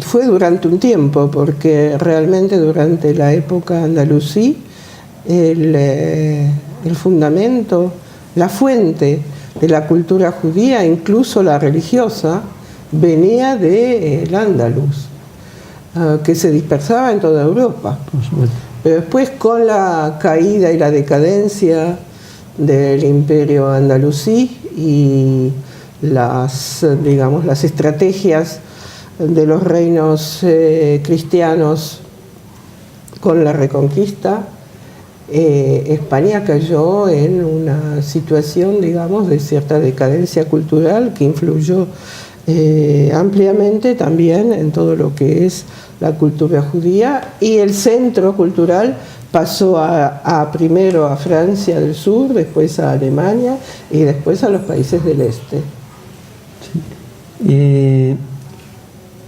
Fue durante un tiempo, porque realmente durante la época andalusí el fundamento, la fuente de la cultura judía, incluso la religiosa, venía del Andaluz, que se dispersaba en toda Europa. Pero después, con la caída y la decadencia del imperio andalusí y las estrategias de los reinos cristianos con la Reconquista, España cayó en una situación, digamos, de cierta decadencia cultural que influyó ampliamente también en todo lo que es la cultura judía, y el centro cultural pasó primero a Francia del Sur, después a Alemania y después a los países del este. Sí.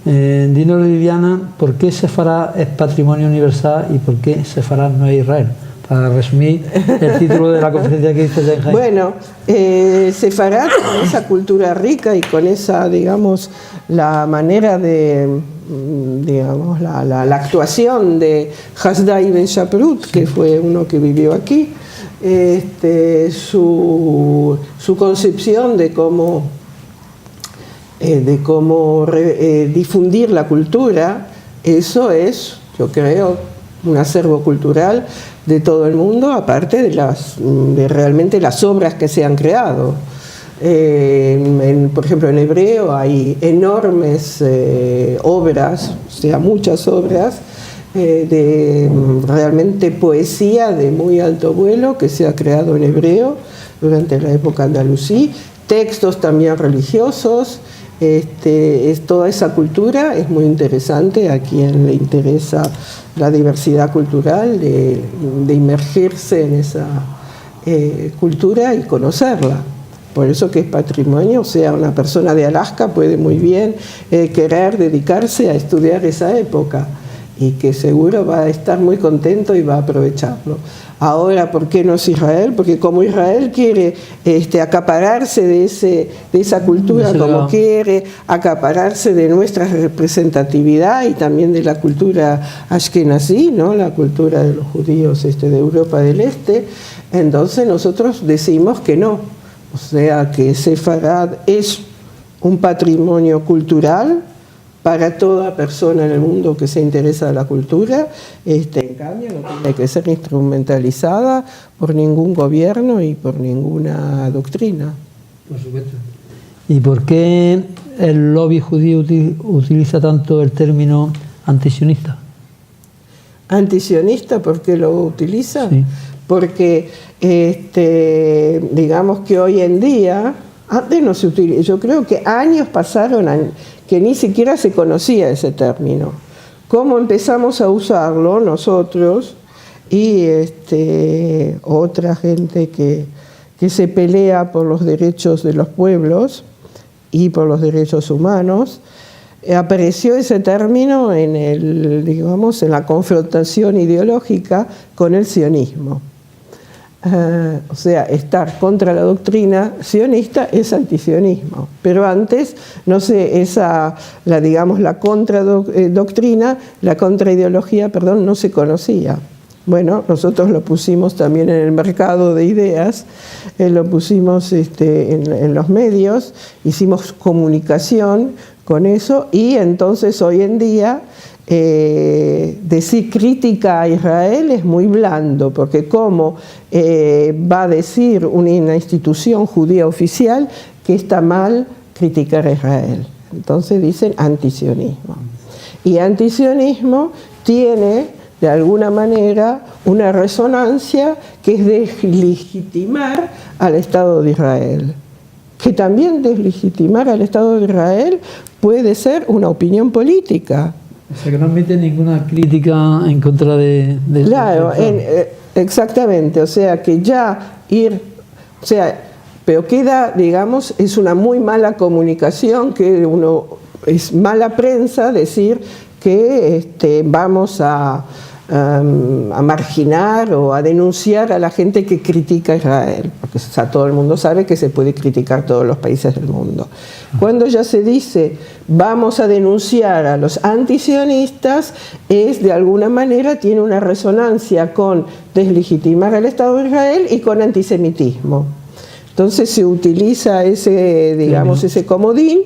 Dinos, Liliana, ¿por qué Sefarad es patrimonio universal y por qué Sefarad no es Israel? Para resumir el título de la conferencia que hice en Jaén. Bueno, Sefarad, con esa cultura rica y con esa, digamos, la manera de, digamos, la actuación de Hasdai Ben Shaprut, que fue uno que vivió aquí, su concepción de cómo difundir la cultura, eso es, yo creo, un acervo cultural de todo el mundo, aparte de realmente las obras que se han creado. Por ejemplo, en hebreo hay enormes obras, o sea, muchas obras de realmente poesía de muy alto vuelo que se ha creado en hebreo durante la época andalusí, textos también religiosos. Toda esa cultura es muy interesante a quien le interesa la diversidad cultural, de inmergirse en esa cultura y conocerla. Por eso que es patrimonio, o sea, una persona de Alaska puede muy bien querer dedicarse a estudiar esa época y que seguro va a estar muy contento y va a aprovecharlo. Ahora, ¿por qué no es Israel? Porque como Israel quiere acapararse de esa cultura, como quiere acapararse de nuestra representatividad y también de la cultura ashkenazí, ¿no? La cultura de los judíos de Europa del Este, entonces nosotros decimos que no. O sea, que Sefarad es un patrimonio cultural para toda persona en el mundo que se interesa de la cultura, en cambio no tiene que ser instrumentalizada por ningún gobierno y por ninguna doctrina. Por supuesto. ¿Y por qué el lobby judío utiliza tanto el término antisionista? ¿Antisionista? ¿Por qué lo utiliza? Sí. Porque digamos que hoy en día, antes no se utiliza, yo creo que años pasaron que ni siquiera se conocía ese término. ¿Cómo empezamos a usarlo nosotros y otra gente que se pelea por los derechos de los pueblos y por los derechos humanos? Apareció ese término en la confrontación ideológica con el sionismo. O sea, estar contra la doctrina sionista es antisionismo, pero antes, no sé, la contradoctrina, la contraideología, perdón, no se conocía. Bueno, nosotros lo pusimos también en el mercado de ideas, lo pusimos en los medios, hicimos comunicación con eso y entonces hoy en día decir crítica a Israel es muy blando, porque ¿cómo va a decir una institución judía oficial que está mal criticar a Israel? Entonces dicen antisionismo. Y antisionismo tiene, de alguna manera, una resonancia que es deslegitimar al Estado de Israel. Que también deslegitimar al Estado de Israel puede ser una opinión política. O sea, que no admite ninguna crítica en contra de claro, exactamente, o sea, que pero queda, digamos, es una muy mala comunicación, es mala prensa decir que vamos a a marginar o a denunciar a la gente que critica a Israel, porque todo el mundo sabe que se puede criticar todos los países del mundo. Cuando ya se dice vamos a denunciar a los antisionistas, es de alguna manera tiene una resonancia con deslegitimar al Estado de Israel y con antisemitismo. Entonces se utiliza ese, digamos, ese comodín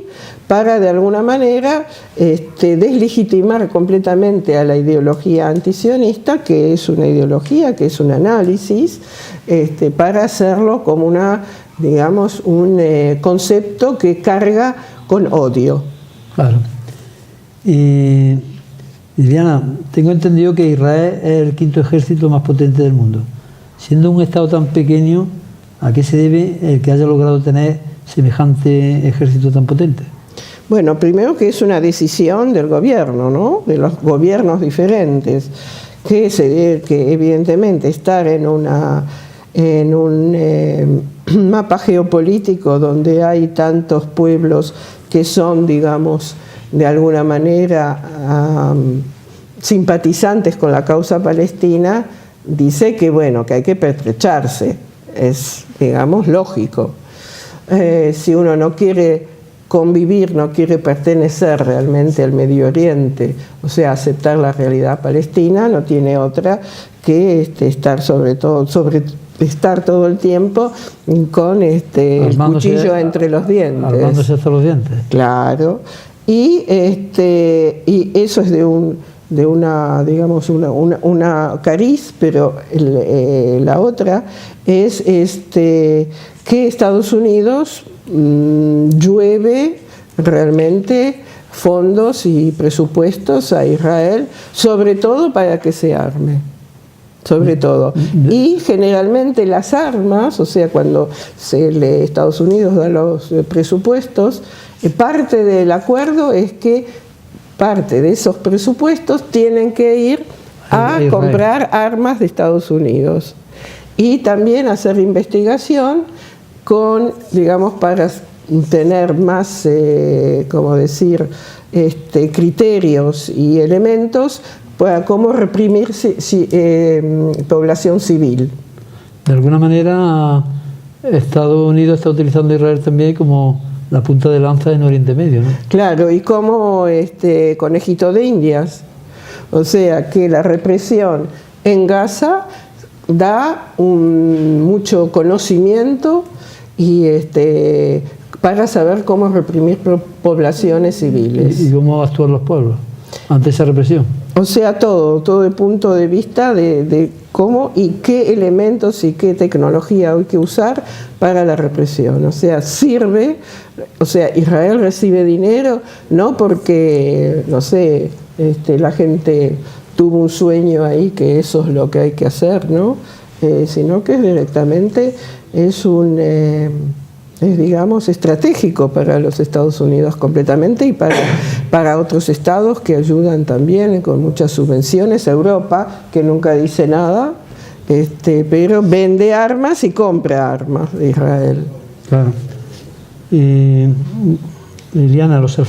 para de alguna manera deslegitimar completamente a la ideología antisionista, que es una ideología, que es un análisis, para hacerlo como digamos, un concepto que carga con odio. Claro. Y Liliana, tengo entendido que Israel es el quinto ejército más potente del mundo. Siendo un Estado tan pequeño, ¿a qué se debe el que haya logrado tener semejante ejército tan potente? Bueno, primero que es una decisión del gobierno, ¿no? De los gobiernos diferentes, que evidentemente estar en un mapa geopolítico donde hay tantos pueblos que son, digamos, de alguna manera simpatizantes con la causa palestina, dice que, bueno, que hay que pertrecharse. Es, digamos, lógico. Si uno no quiere convivir, no quiere pertenecer realmente al Medio Oriente, o sea, aceptar la realidad palestina, no tiene otra que estar estar todo el tiempo con el cuchillo entre los dientes. Armándose hasta los dientes. Claro. Y eso es de una, digamos, una cariz, pero la otra es que Estados Unidos llueve realmente fondos y presupuestos a Israel, sobre todo para que se arme, sobre todo. Y generalmente las armas, o sea, cuando Estados Unidos da los presupuestos, parte del acuerdo es que parte de esos presupuestos tienen que ir a comprar armas de Estados Unidos y también hacer investigación con, digamos, para tener más, como decir, criterios y elementos para cómo reprimir población civil. De alguna manera, Estados Unidos está utilizando a Israel también como la punta de lanza en Oriente Medio, ¿no? Claro, y como conejito de Indias. O sea, que la represión en Gaza da mucho conocimiento y para saber cómo reprimir poblaciones civiles. ¿Y cómo actúan los pueblos ante esa represión? O sea, todo el punto de vista de cómo y qué elementos y qué tecnología hay que usar para la represión. O sea, Israel recibe dinero no porque, no sé, la gente tuvo un sueño ahí que eso es lo que hay que hacer, ¿no? Sino que directamente es digamos, estratégico para los Estados Unidos completamente y para otros estados que ayudan también con muchas subvenciones. Europa, que nunca dice nada, pero vende armas y compra armas de Israel. Claro. Y Liliana, los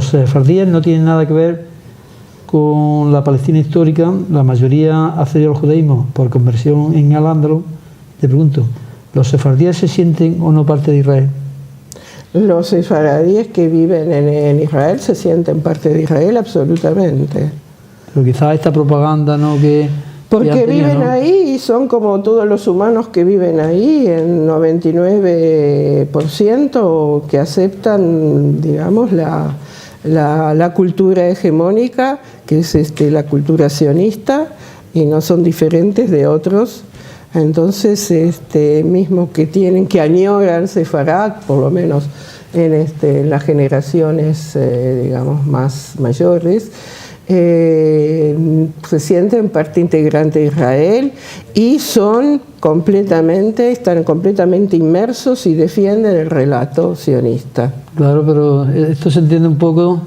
sefardíes no tienen nada que ver con la Palestina histórica. La mayoría accedió al judaísmo por conversión en al-Ándalus. Te pregunto, ¿los sefardíes se sienten o no parte de Israel? Los sefaradíes que viven en Israel se sienten parte de Israel absolutamente. Pero quizás esta propaganda, ¿no? Porque viven ahí y son como todos los humanos que viven ahí, en 99% que aceptan, digamos, la cultura hegemónica, que es la cultura sionista, y no son diferentes de otros. Entonces, mismo que añoran Sefarad, por lo menos en las generaciones, digamos, más mayores, se sienten parte integrante de Israel y están completamente inmersos y defienden el relato sionista. Claro, pero esto se entiende un poco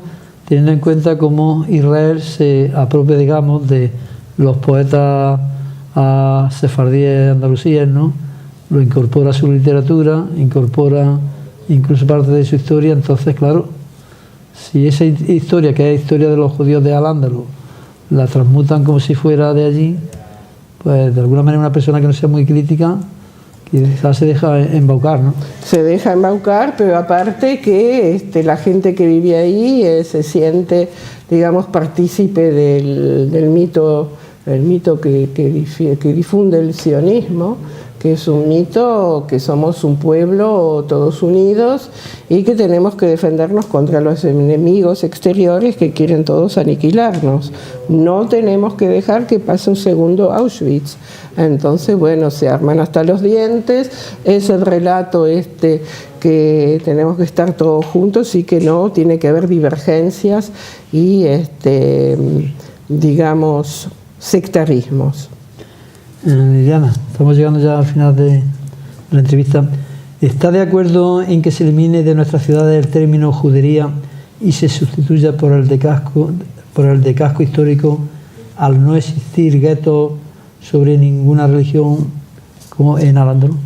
teniendo en cuenta cómo Israel se apropia, digamos, de los poetas sefardíes andalusíes, ¿no? Lo incorpora a su literatura, incorpora incluso parte de su historia. Entonces, claro, si esa historia, que es historia de los judíos de Al-Ándalus, la transmutan como si fuera de allí, pues de alguna manera una persona que no sea muy crítica quizás se deja embaucar, ¿no? Se deja embaucar, pero aparte que la gente que vive ahí se siente, digamos, partícipe del mito, el mito que difunde el sionismo, que es un mito que somos un pueblo todos unidos y que tenemos que defendernos contra los enemigos exteriores que quieren todos aniquilarnos. No tenemos que dejar que pase un segundo Auschwitz. Entonces, bueno, se arman hasta los dientes, es el relato que tenemos que estar todos juntos y que no tiene que haber divergencias y, digamos, sectarismos. Liliana, estamos llegando ya al final de la entrevista. ¿Está de acuerdo en que se elimine de nuestras ciudades el término judería y se sustituya por el de casco histórico al no existir guetos sobre ninguna religión como en Al-Ándalus?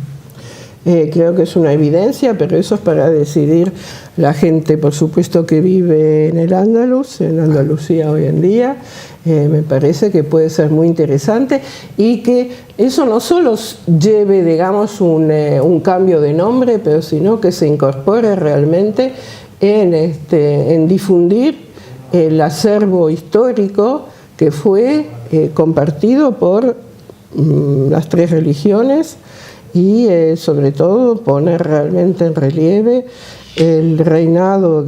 Creo que es una evidencia, pero eso es para decidir la gente, por supuesto, que vive en el Andalus, en Andalucía hoy en día. Me parece que puede ser muy interesante y que eso no solo lleve, digamos, un cambio de nombre, pero sino que se incorpore realmente en difundir el acervo histórico que fue compartido por las tres religiones y sobre todo poner realmente en relieve el reinado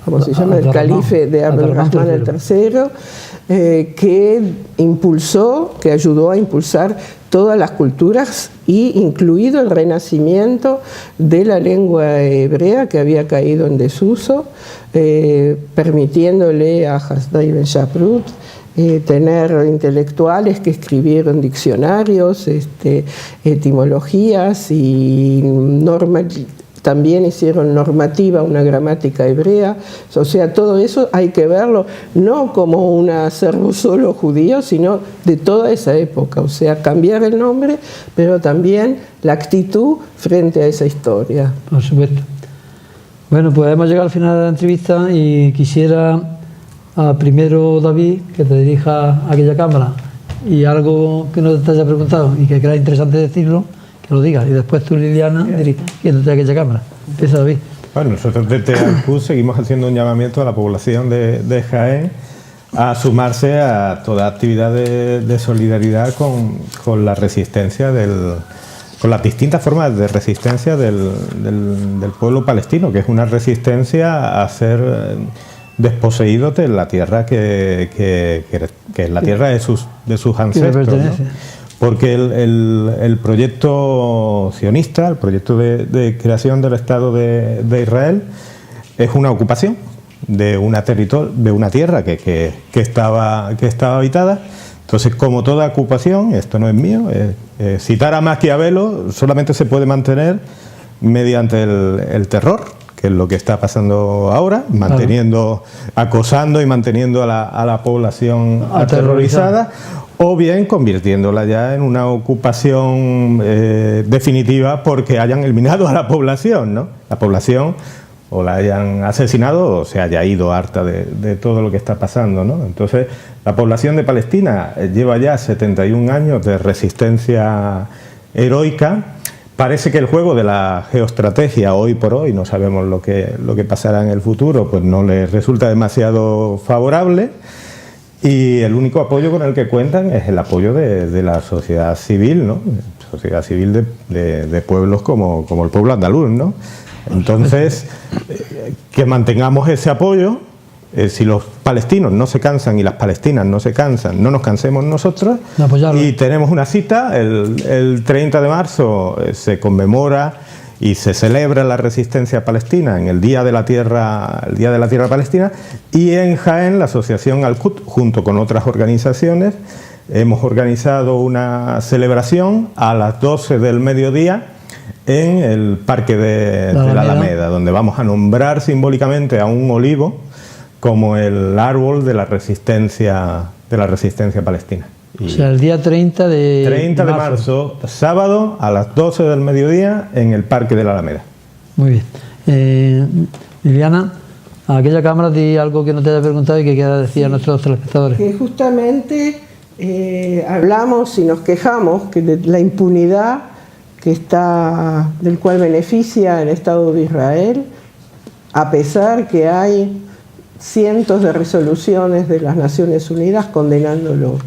¿cómo se llama? El calife de Abdul-Rahman III, que ayudó a impulsar todas las culturas y incluido el renacimiento de la lengua hebrea que había caído en desuso, permitiéndole a Hasdai Ben Shaprut tener intelectuales que escribieron diccionarios, etimologías y también hicieron normativa, una gramática hebrea. O sea, todo eso hay que verlo no como un acervo solo judío, sino de toda esa época. O sea, cambiar el nombre, pero también la actitud frente a esa historia. Por supuesto. Bueno, pues hemos llegado al final de la entrevista y quisiera primero, David, que te dirija a aquella cámara y algo que no te haya preguntado y que creas interesante decirlo, que lo digas. Y después tú, Liliana, dirigiéndote a aquella cámara. Empieza, David. Bueno, nosotros desde ACUS seguimos haciendo un llamamiento a la población de Jaén a sumarse a toda actividad de solidaridad con la resistencia con las distintas formas de resistencia del pueblo palestino, que es una resistencia a ser desposeídos de la tierra que es la tierra de sus ancestros, ¿no? Porque el proyecto sionista, el proyecto de creación del Estado de Israel, es una ocupación de una tierra que estaba habitada. Entonces, como toda ocupación, esto no es mío, citar a Maquiavelo solamente se puede mantener mediante el terror, que es lo que está pasando ahora, acosando y manteniendo a la población aterrorizada, o bien convirtiéndola ya en una ocupación definitiva porque hayan eliminado a la población, ¿no? La población o la hayan asesinado o se haya ido harta de todo lo que está pasando, ¿no? Entonces, la población de Palestina lleva ya 71 años de resistencia heroica. Parece que el juego de la geoestrategia hoy por hoy, no sabemos lo que pasará en el futuro, pues no les resulta demasiado favorable, y el único apoyo con el que cuentan es el apoyo de la sociedad civil, ¿no? Sociedad civil de pueblos como el pueblo andaluz, ¿no? Entonces, que mantengamos ese apoyo. Si los palestinos no se cansan y las palestinas no se cansan, no nos cansemos nosotros. Y tenemos una cita, el 30 de marzo se conmemora y se celebra la resistencia palestina en el Día de la Tierra Palestina, y en Jaén la Asociación Al-Quds, junto con otras organizaciones, hemos organizado una celebración a las 12 del mediodía en el Parque de la Alameda, donde vamos a nombrar simbólicamente a un olivo como el árbol de la resistencia palestina. O sea, el día 30 de marzo, sábado a las 12 del mediodía en el Parque de la Alameda. Muy bien. Liliana, a aquella cámara di algo que no te haya preguntado y que quiera decir a nuestros telespectadores. Que justamente hablamos y nos quejamos que de la impunidad del cual beneficia el Estado de Israel, a pesar que hay cientos de resoluciones de las Naciones Unidas condenándolo.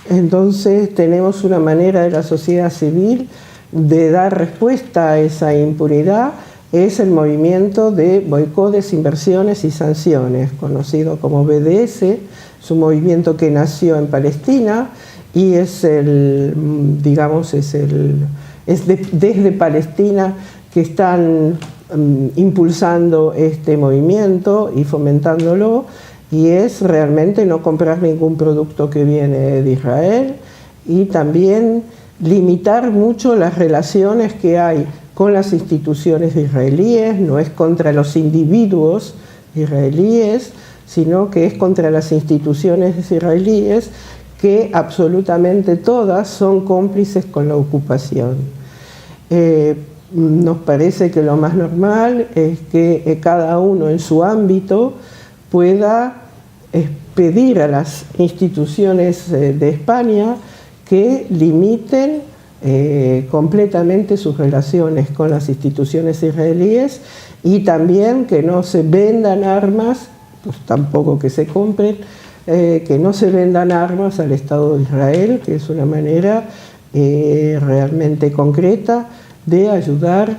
Entonces tenemos una manera de la sociedad civil de dar respuesta a esa impunidad, es el movimiento de boicot, desinversiones y sanciones, conocido como BDS. Es un movimiento que nació en Palestina y es desde Palestina que están impulsando este movimiento y fomentándolo, y es realmente no comprar ningún producto que viene de Israel y también limitar mucho las relaciones que hay con las instituciones israelíes. No es contra los individuos israelíes, sino que es contra las instituciones israelíes, que absolutamente todas son cómplices con la ocupación. Nos parece que lo más normal es que cada uno en su ámbito pueda pedir a las instituciones de España que limiten completamente sus relaciones con las instituciones israelíes, y también que no se vendan armas, pues tampoco que se compren, que no se vendan armas al Estado de Israel, que es una manera realmente concreta de ayudar,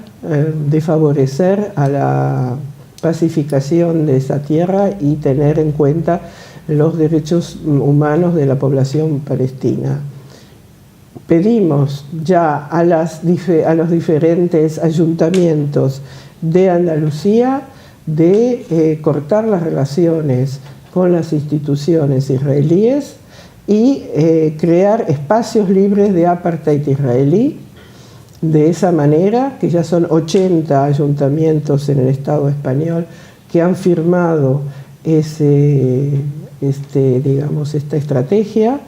de favorecer a la pacificación de esa tierra y tener en cuenta los derechos humanos de la población palestina. Pedimos ya a los diferentes ayuntamientos de Andalucía de cortar las relaciones con las instituciones israelíes y crear espacios libres de apartheid israelí. De esa manera, que ya son 80 ayuntamientos en el Estado español que han firmado esta estrategia,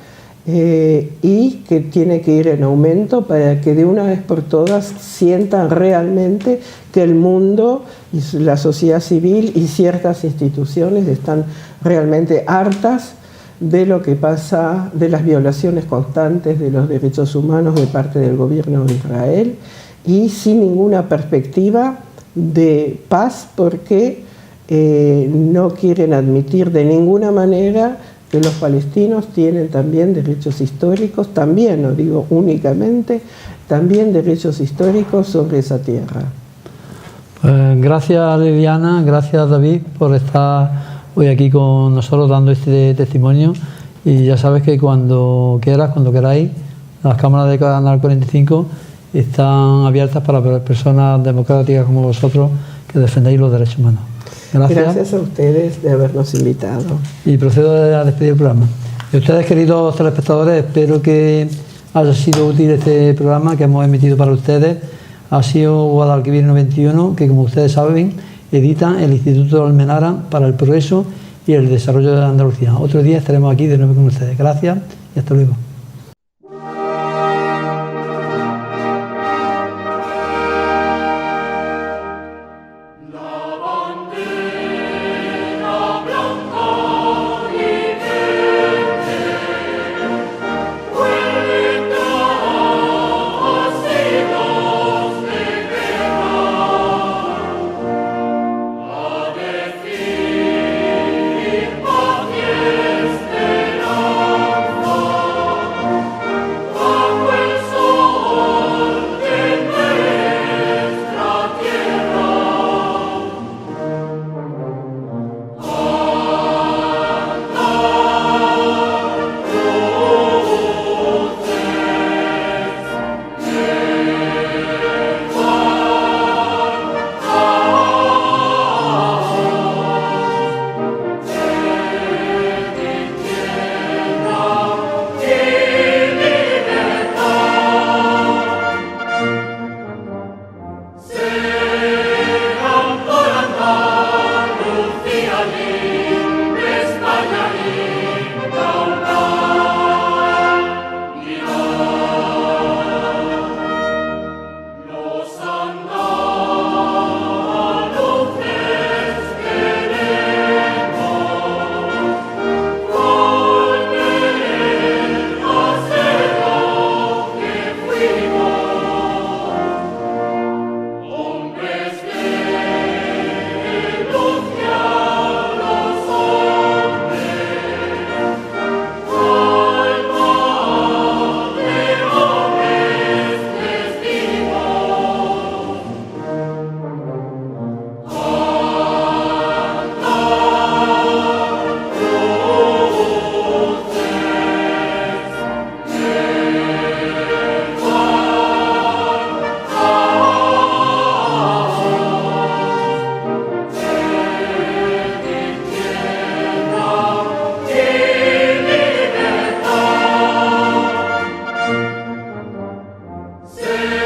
y que tiene que ir en aumento para que de una vez por todas sientan realmente que el mundo y la sociedad civil y ciertas instituciones están realmente hartas de lo que pasa, de las violaciones constantes de los derechos humanos de parte del gobierno de Israel, y sin ninguna perspectiva de paz, porque no quieren admitir de ninguna manera que los palestinos tienen también derechos históricos, también, no digo únicamente, también derechos históricos sobre esa tierra. Gracias Liliana, gracias David por estar hoy aquí con nosotros dando este testimonio, y ya sabes que cuando quieras, cuando queráis, las cámaras de Canal 45 están abiertas para personas democráticas como vosotros que defendéis los derechos humanos. Gracias a ustedes de habernos invitado. Y procedo a despedir el programa. Y ustedes, queridos telespectadores, espero que haya sido útil este programa que hemos emitido para ustedes. Ha sido Guadalquivir 91, que como ustedes saben, edita el Instituto de Almenara para el Progreso y el Desarrollo de Andalucía. Otro día estaremos aquí de nuevo con ustedes. Gracias y hasta luego. Say